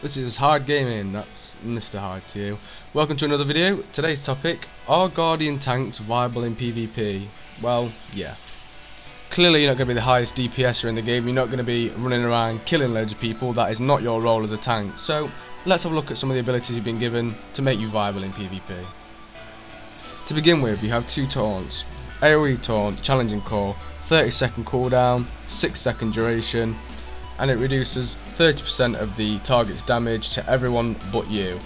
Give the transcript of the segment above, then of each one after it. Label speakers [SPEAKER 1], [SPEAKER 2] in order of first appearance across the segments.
[SPEAKER 1] This is Hard Gaming, that's Mr. Hard to you. Welcome to another video. Today's topic, are Guardian tanks viable in PvP? Well, yeah. Clearly you're not going to be the highest DPSer in the game, you're not going to be running around killing loads of people, that is not your role as a tank. So, let's have a look at some of the abilities you've been given to make you viable in PvP. To begin with, you have two taunts. AoE taunt, challenging call, 30-second cooldown, 6-second duration, and it reduces 30% of the target's damage to everyone but you.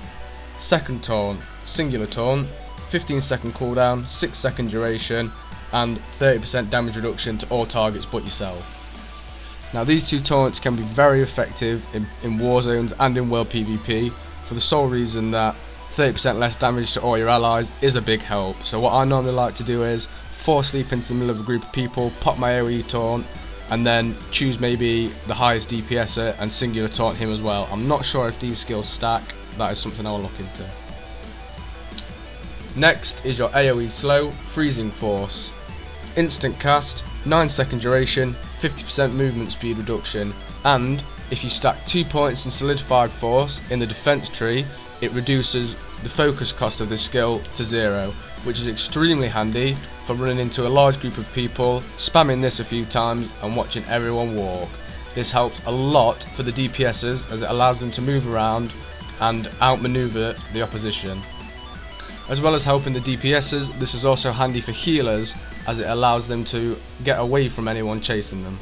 [SPEAKER 1] Second taunt, singular taunt, 15-second cooldown, 6-second duration, and 30% damage reduction to all targets but yourself. Now these two taunts can be very effective in war zones and in world PvP for the sole reason that 30% less damage to all your allies is a big help. So what I normally like to do is force sleep into the middle of a group of people, pop my AoE taunt, and then choose maybe the highest DPSer and singular taunt him as well. I'm not sure if these skills stack, that is something I'll look into. Next is your AoE slow, freezing force. Instant cast, 9-second duration, 50% movement speed reduction, and if you stack 2 points in solidified force in the defense tree, it reduces the focus cost of this skill to 0, which is extremely handy for running into a large group of people, spamming this a few times and watching everyone walk. This helps a lot for the DPSers as it allows them to move around and outmaneuver the opposition. As well as helping the DPSers, this is also handy for healers as it allows them to get away from anyone chasing them.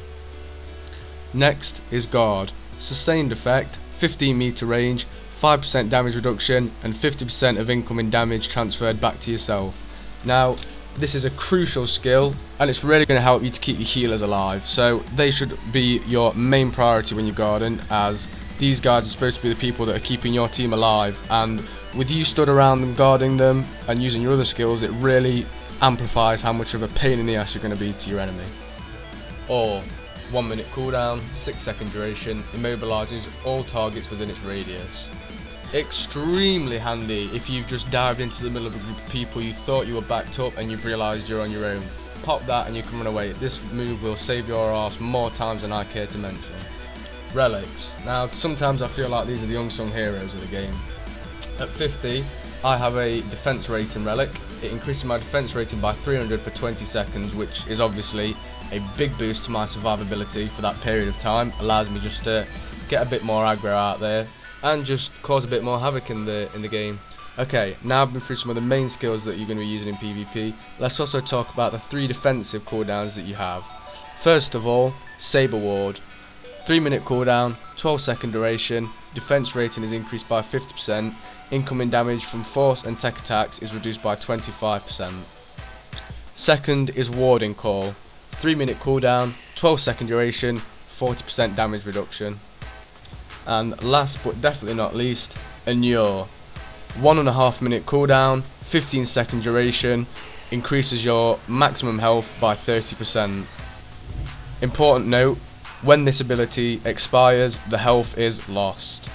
[SPEAKER 1] Next is guard. Sustained effect, 15 meter range, 5% damage reduction and 50% of incoming damage transferred back to yourself. Now this is a crucial skill and it's really going to help you to keep your healers alive, so they should be your main priority when you're guarding, as these guards are supposed to be the people that are keeping your team alive, and with you stood around them guarding them and using your other skills, it really amplifies how much of a pain in the ass you're going to be to your enemy. Or 1 minute cooldown, 6-second duration, immobilizes all targets within its radius. Extremely handy if you've just dived into the middle of a group of people, you thought you were backed up and you've realised you're on your own. Pop that and you can run away. This move will save your arse more times than I care to mention. Relics. Now sometimes I feel like these are the unsung heroes of the game. At 50 I have a defense rating relic. It increases my defense rating by 300 for 20 seconds, which is obviously a big boost to my survivability for that period of time. Allows me just to get a bit more aggro out there and just cause a bit more havoc in the game. Okay, now I've been through some of the main skills that you're going to be using in PvP. Let's also talk about the 3 defensive cooldowns that you have. First of all, Saber Ward. 3 minute cooldown, 12-second duration, defense rating is increased by 50%, incoming damage from force and tech attacks is reduced by 25%. Second is Warding Call. 3 minute cooldown, 12-second duration, 40% damage reduction. And last but definitely not least, Inure. 1.5 minute cooldown, 15-second duration, increases your maximum health by 30%. Important note, when this ability expires, the health is lost.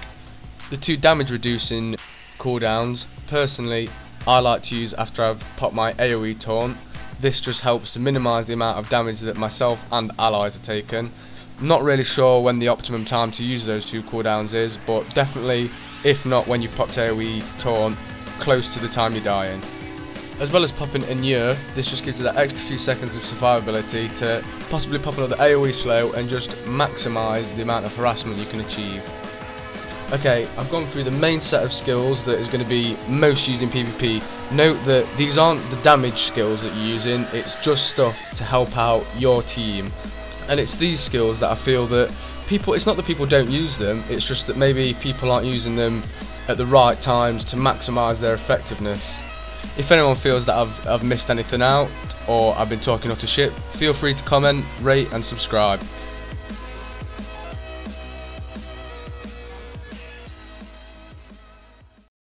[SPEAKER 1] The 2 damage reducing cooldowns, personally, I like to use after I've popped my AoE taunt. This just helps to minimise the amount of damage that myself and allies are taking. Not really sure when the optimum time to use those 2 cooldowns is, but definitely, if not when you popped AoE taunt, close to the time you're dying. As well as popping Inure, this just gives you that extra few seconds of survivability to possibly pop another AoE slow and just maximise the amount of harassment you can achieve. Okay, I've gone through the main set of skills that is going to be most used in PvP. Note that these aren't the damage skills that you're using, it's just stuff to help out your team. And it's these skills that I feel that people, it's not that people don't use them, it's just that maybe people aren't using them at the right times to maximise their effectiveness. If anyone feels that I've missed anything out, or I've been talking utter shit, feel free to comment, rate and subscribe.